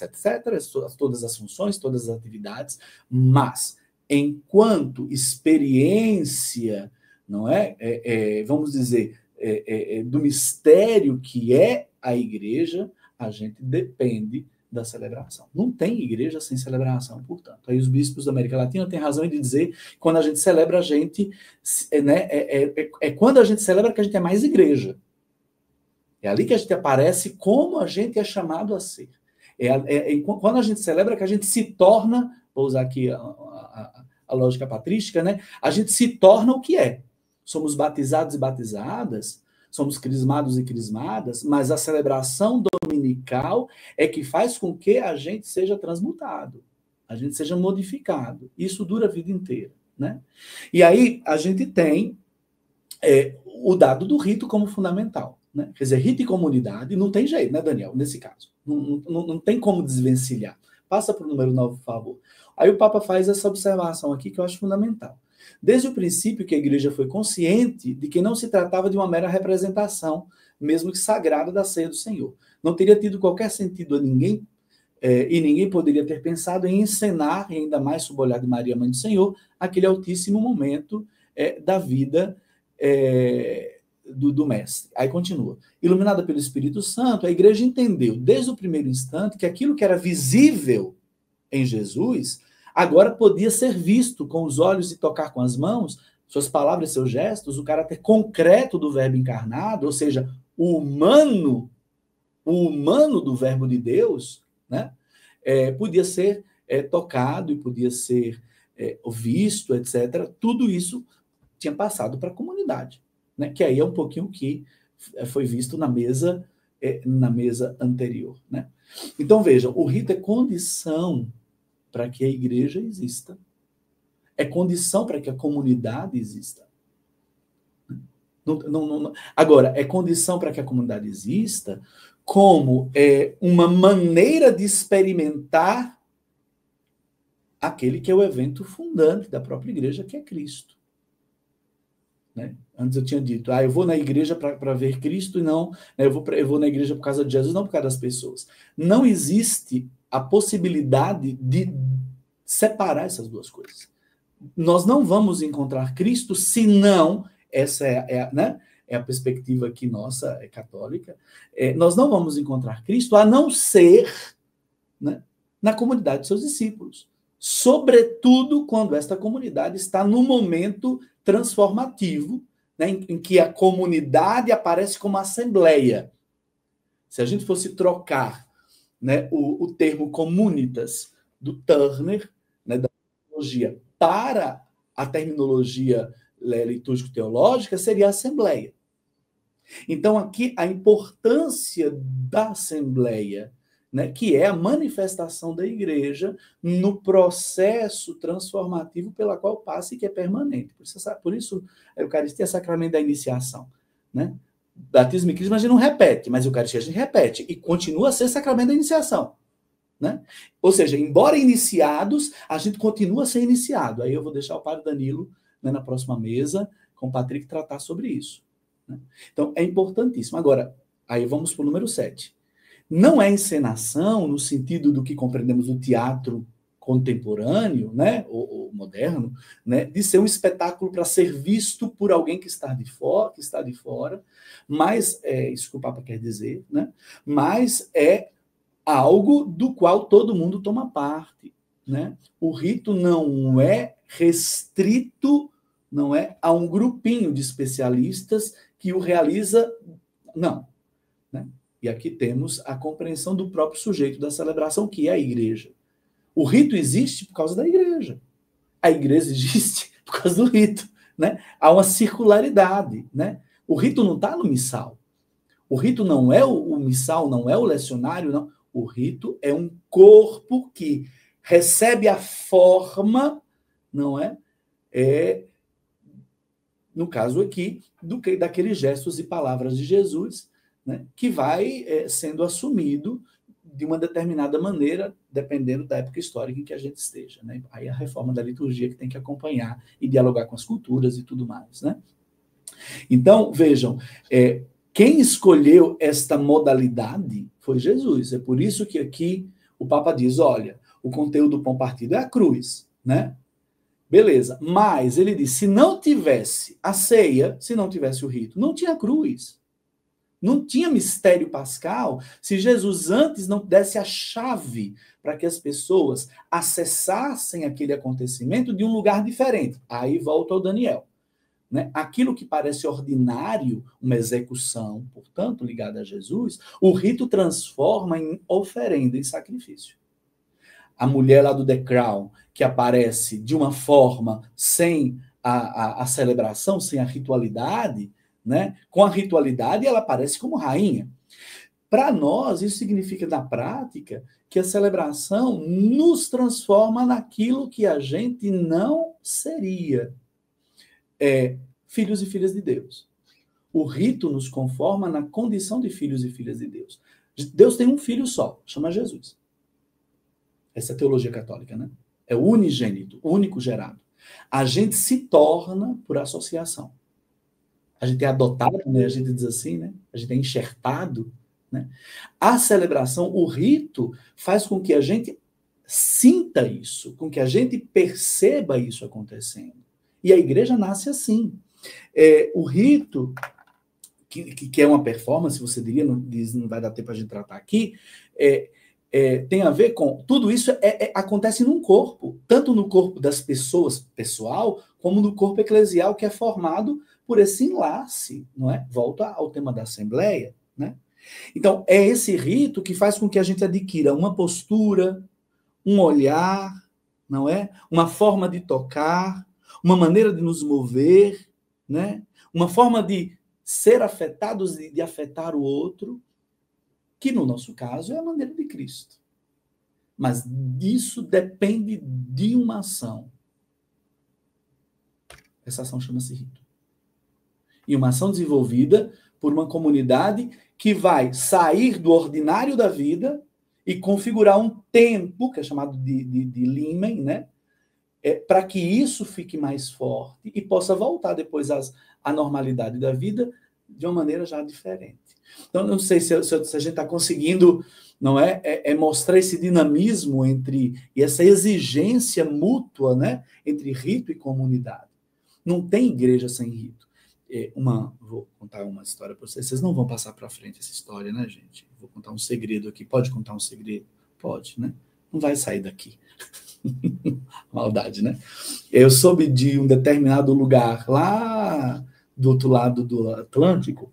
todas as funções, todas as atividades, mas enquanto experiência, não vamos dizer, do mistério que é a igreja, a gente depende da celebração. Não tem igreja sem celebração, portanto. Aí os bispos da América Latina têm razão de dizer que quando a gente celebra, a gente... quando a gente celebra que a gente é mais igreja. É ali que a gente aparece como a gente é chamado a ser. Quando a gente celebra que a gente se torna, vou usar aqui a lógica patrística, né? A gente se torna o que é. Somos batizados e batizadas, somos crismados e crismadas, mas a celebração dominical é que faz com que a gente seja transmutado, a gente seja modificado. Isso dura a vida inteira, né? E aí a gente tem o dado do rito como fundamental, né? Quer dizer, rito e comunidade não tem jeito, né, Daniel, nesse caso. Não tem como desvencilhar. Passa para o número 9, por favor. Aí o Papa faz essa observação aqui que eu acho fundamental. Desde o princípio que a igreja foi consciente de que não se tratava de uma mera representação, mesmo que sagrada, da ceia do Senhor. Não teria tido qualquer sentido a ninguém, e ninguém poderia ter pensado em encenar, e ainda mais sob o olhar de Maria, Mãe do Senhor, aquele altíssimo momento da vida do Mestre. Aí continua. Iluminada pelo Espírito Santo, a igreja entendeu, desde o primeiro instante, que aquilo que era visível em Jesus agora podia ser visto com os olhos e tocar com as mãos, suas palavras e seus gestos, o caráter concreto do Verbo encarnado, ou seja, o humano do Verbo de Deus, né, podia ser tocado e podia ser visto, etc. Tudo isso tinha passado para a comunidade, né, que aí é um pouquinho o que foi visto na mesa anterior. Né? Então, vejam, o rito é condição para que a igreja exista. É condição para que a comunidade exista. Agora, é condição para que a comunidade exista como uma maneira de experimentar aquele que é o evento fundante da própria igreja, que é Cristo. Né? Antes eu tinha dito, eu vou na igreja para ver Cristo e não, eu vou na igreja por causa de Jesus, não por causa das pessoas. Não existe a possibilidade de separar essas duas coisas. Nós não vamos encontrar Cristo senão, essa né? é a perspectiva aqui nossa, é católica, nós não vamos encontrar Cristo a não ser, né, na comunidade de seus discípulos. Sobretudo quando esta comunidade está no momento transformativo, né, em que a comunidade aparece como assembleia. Se a gente fosse trocar, né, o termo comunitas do Turner, né, da teologia, para a terminologia litúrgico-teológica, seria a assembleia. Então, aqui, a importância da assembleia, né, que é a manifestação da igreja no processo transformativo pela qual passa e que é permanente. Por isso a Eucaristia é sacramento da iniciação. Né? Batismo e crisma a gente não repete, mas a Eucaristia a gente repete e continua a ser sacramento da iniciação. Né? Ou seja, embora iniciados, a gente continua a ser iniciado. Aí eu vou deixar o padre Danilo, né, na próxima mesa, com o Patrick, tratar sobre isso. Né? Então, é importantíssimo. Agora, aí vamos para o número 7. Não é encenação no sentido do que compreendemos do teatro contemporâneo, né, ou moderno, né, de ser um espetáculo para ser visto por alguém que está de fora, mas, isso que o Papa quer dizer, né, mas é algo do qual todo mundo toma parte. Né? O rito não é restrito, não é, a um grupinho de especialistas que o realiza, não. Né? E aqui temos a compreensão do próprio sujeito da celebração, que é a igreja. O rito existe por causa da igreja. A igreja existe por causa do rito. Né? Há uma circularidade. Né? O rito não está no missal. O rito não é o missal, não é o lecionário, não. O rito é um corpo que recebe a forma, não é? No caso aqui, daqueles gestos e palavras de Jesus, né, que vai sendo assumido de uma determinada maneira, dependendo da época histórica em que a gente esteja. Né? Aí a reforma da liturgia que tem que acompanhar e dialogar com as culturas e tudo mais. Né? Então, vejam, quem escolheu esta modalidade foi Jesus. É por isso que aqui o Papa diz, olha, o conteúdo do pão partido é a cruz, né? Beleza, mas ele diz, se não tivesse a ceia, se não tivesse o rito, não tinha cruz. Não tinha mistério pascal se Jesus antes não desse a chave para que as pessoas acessassem aquele acontecimento de um lugar diferente. Aí volta ao Daniel. Né? Aquilo que parece ordinário, uma execução, portanto, ligada a Jesus, o rito transforma em oferenda, em sacrifício. A mulher lá do The Crown, que aparece de uma forma sem a celebração, sem a ritualidade, né? Com a ritualidade ela aparece como rainha. Para nós, isso significa, na prática, que a celebração nos transforma naquilo que a gente não seria. Filhos e filhas de Deus. O rito nos conforma na condição de filhos e filhas de Deus. Deus tem um filho só, chama Jesus. Essa é a teologia católica, né? É o unigênito, o único gerado. A gente se torna por associação. A gente é adotado, né? A gente diz assim, né? A gente é enxertado, né? A celebração, o rito, faz com que a gente sinta isso, com que a gente perceba isso acontecendo. E a igreja nasce assim. O rito, que é uma performance, você diria, não vai dar tempo para a gente tratar aqui, tem a ver com... Tudo isso acontece num corpo, tanto no corpo das pessoas, pessoal, como no corpo eclesial, que é formado por esse enlace, não é? Volta ao tema da Assembleia, né? Então, é esse rito que faz com que a gente adquira uma postura, um olhar, não é? Uma forma de tocar, uma maneira de nos mover, né? Uma forma de ser afetados e de afetar o outro, que no nosso caso é a maneira de Cristo. Mas disso depende de uma ação. Essa ação chama-se rito. E uma ação desenvolvida por uma comunidade que vai sair do ordinário da vida e configurar um tempo, que é chamado de limen, né? Para que isso fique mais forte e possa voltar depois à normalidade da vida de uma maneira já diferente. Então, não sei se a gente está conseguindo, não mostrar esse dinamismo e essa exigência mútua, né, entre rito e comunidade. Não tem igreja sem rito. Vou contar uma história para vocês. Vocês não vão passar para frente essa história, né, gente? Vou contar um segredo aqui. Pode contar um segredo? Pode, né? Não vai sair daqui. Maldade, né? Eu soube de um determinado lugar lá do outro lado do Atlântico,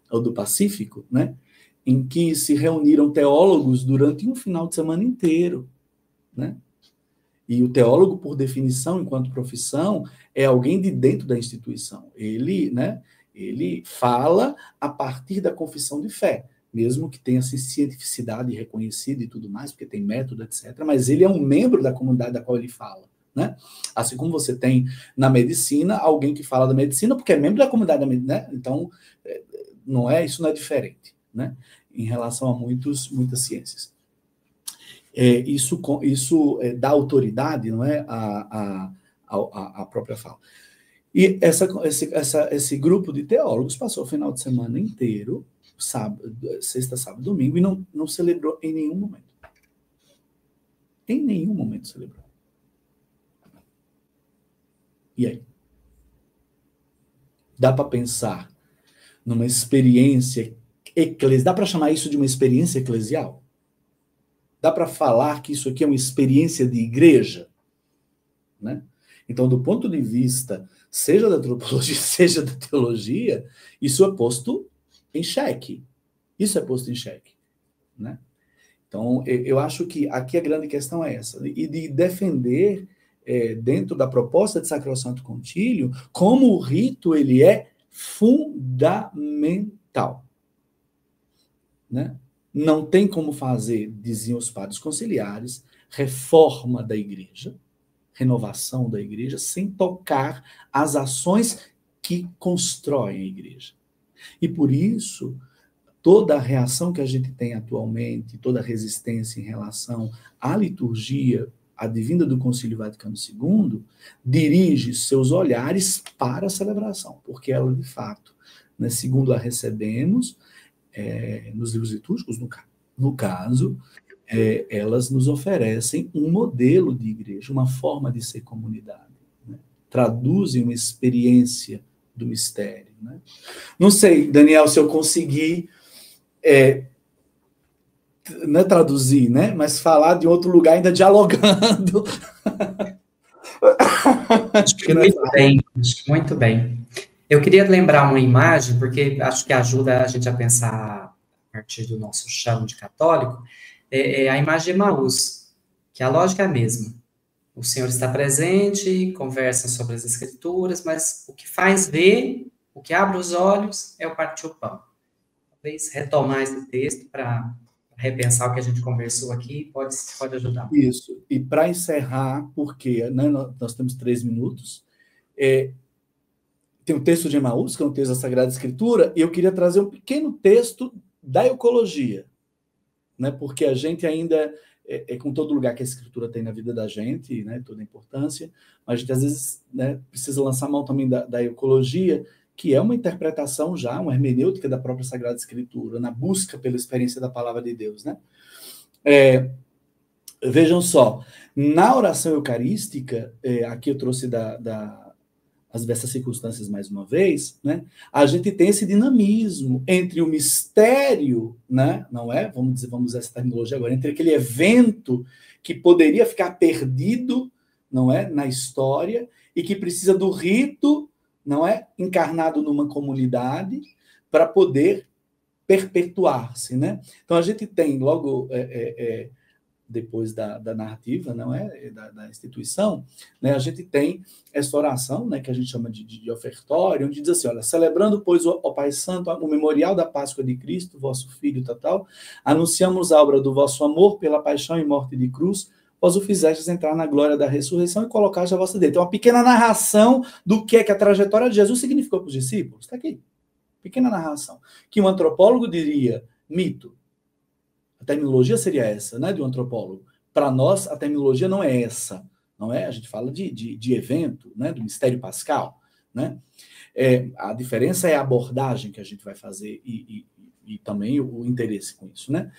ou do Pacífico, né? Em que se reuniram teólogos durante um final de semana inteiro, né? E o teólogo, por definição, enquanto profissão, é alguém de dentro da instituição. Ele, né, ele fala a partir da confissão de fé, mesmo que tenha cientificidade reconhecida e tudo mais, porque tem método, etc. Mas ele é um membro da comunidade da qual ele fala, né? Assim como você tem na medicina alguém que fala da medicina porque é membro da comunidade da medicina, né? Então, isso não é diferente, né? Em relação a muitas ciências. Isso dá autoridade, não é, à própria fala. E esse grupo de teólogos passou o final de semana inteiro, sexta, sábado, domingo, e não celebrou em nenhum momento. Em nenhum momento celebrou. E aí? Dá para pensar numa experiência eclesial? Dá para chamar isso de uma experiência eclesial? Dá para falar que isso aqui é uma experiência de igreja? Né? Então, do ponto de vista, seja da antropologia, seja da teologia, isso é posto em xeque. Isso é posto em xeque. Né? Então, eu acho que aqui a grande questão é essa. E de defender, dentro da proposta de Sacrosanto Concílio, como o rito ele é fundamental. Né? Não tem como fazer, diziam os padres conciliares, reforma da igreja, renovação da igreja, sem tocar as ações que constroem a igreja. E por isso, toda a reação que a gente tem atualmente, toda a resistência em relação à liturgia advinda do Concílio Vaticano II, dirige seus olhares para a celebração, porque ela, de fato, né, segundo a recebemos, nos livros litúrgicos, no caso, elas nos oferecem um modelo de igreja, uma forma de ser comunidade. Né? Traduzem uma experiência do mistério. Né? Não sei, Daniel, se eu consegui não é traduzir, né? Mas falar de outro lugar ainda dialogando. Acho que muito bem, muito bem. Eu queria lembrar uma imagem, porque acho que ajuda a gente a pensar a partir do nosso chão de católico, a imagem de Emaús, que a lógica é a mesma. O Senhor está presente, conversa sobre as Escrituras, mas o que faz ver, o que abre os olhos, é o partir o pão. Talvez retomar esse texto para repensar o que a gente conversou aqui pode ajudar. Isso. E para encerrar, porque né, nós temos 3 minutos, tem um texto de Emaús, que é um texto da Sagrada Escritura, e eu queria trazer um pequeno texto da ecologia, né? Porque a gente ainda, com todo lugar que a Escritura tem na vida da gente, né, toda a importância, mas a gente às vezes, né, precisa lançar mão também da ecologia, que é uma interpretação já, uma hermenêutica da própria Sagrada Escritura, na busca pela experiência da Palavra de Deus. Né? Vejam só, na oração eucarística, aqui eu trouxe as diversas circunstâncias mais uma vez, né? A gente tem esse dinamismo entre o mistério, né? Não é? Vamos usar essa terminologia agora, entre aquele evento que poderia ficar perdido, não é? Na história, e que precisa do rito, não é? Encarnado numa comunidade, para poder perpetuar-se, né? Então, a gente tem, logo depois da narrativa, não é? Da instituição, né? A gente tem essa oração, né? Que a gente chama de ofertório, onde diz assim, olha, celebrando, pois, ó Pai Santo, o memorial da Páscoa de Cristo, vosso Filho, tal, anunciamos a obra do vosso amor pela paixão e morte de cruz, vós o fizestes entrar na glória da ressurreição e colocaste a vossa direita. Então, uma pequena narração do que a trajetória de Jesus significou para os discípulos. Está aqui. Pequena narração. Que um antropólogo diria mito. A terminologia seria essa, né, de um antropólogo. Para nós, a terminologia não é essa. Não é? A gente fala de evento, né, do mistério pascal. Né? A diferença é a abordagem que a gente vai fazer e também o interesse com isso, né?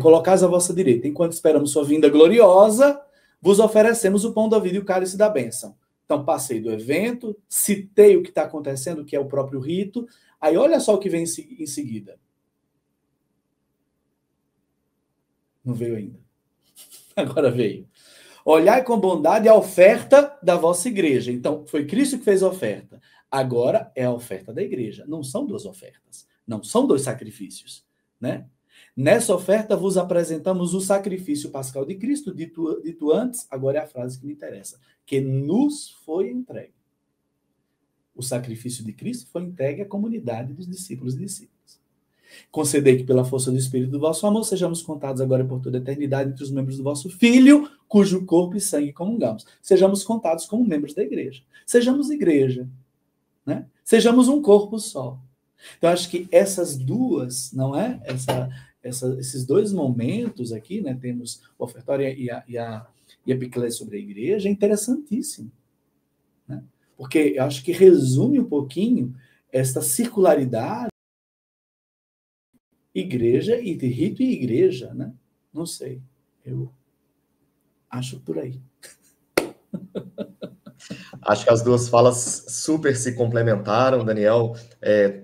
Colocais à vossa direita, enquanto esperamos sua vinda gloriosa, vos oferecemos o pão da vida e o cálice da bênção. Então, passei do evento, citei o que está acontecendo, que é o próprio rito. Aí, olha só o que vem em seguida. Não veio ainda. Agora veio. Olhai com bondade a oferta da vossa igreja. Então, foi Cristo que fez a oferta. Agora é a oferta da igreja. Não são duas ofertas. Não são dois sacrifícios, né? Nessa oferta vos apresentamos o sacrifício pascal de Cristo, dito antes, agora é a frase que me interessa, que nos foi entregue. O sacrifício de Cristo foi entregue à comunidade dos discípulos e discípulas. Concedei que pela força do Espírito do vosso amor sejamos contados agora e por toda a eternidade entre os membros do vosso Filho, cujo corpo e sangue comungamos. Sejamos contados como membros da igreja. Sejamos igreja, né? Sejamos um corpo só. Então, acho que essas duas, não é? Esses dois momentos aqui, né? Temos o ofertório e a epiclese sobre a igreja, é interessantíssimo, né? Porque eu acho que resume um pouquinho esta circularidade igreja e de rito e igreja, né? Não sei, eu acho por aí. Acho que as duas falas super se complementaram, Daniel.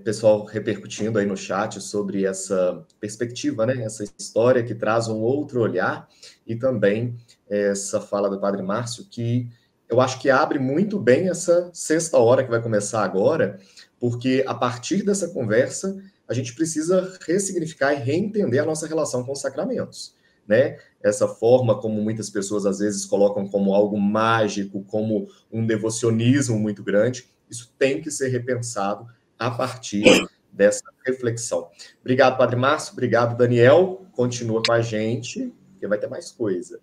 Pessoal repercutindo aí no chat sobre essa perspectiva, né? Essa história que traz um outro olhar, e também essa fala do Padre Márcio, que eu acho que abre muito bem essa sexta hora que vai começar agora, porque a partir dessa conversa a gente precisa ressignificar e reentender a nossa relação com os sacramentos, né? Essa forma como muitas pessoas às vezes colocam como algo mágico, como um devocionismo muito grande, isso tem que ser repensado a partir dessa reflexão. Obrigado, Padre Márcio, obrigado, Daniel, continua com a gente, porque vai ter mais coisa.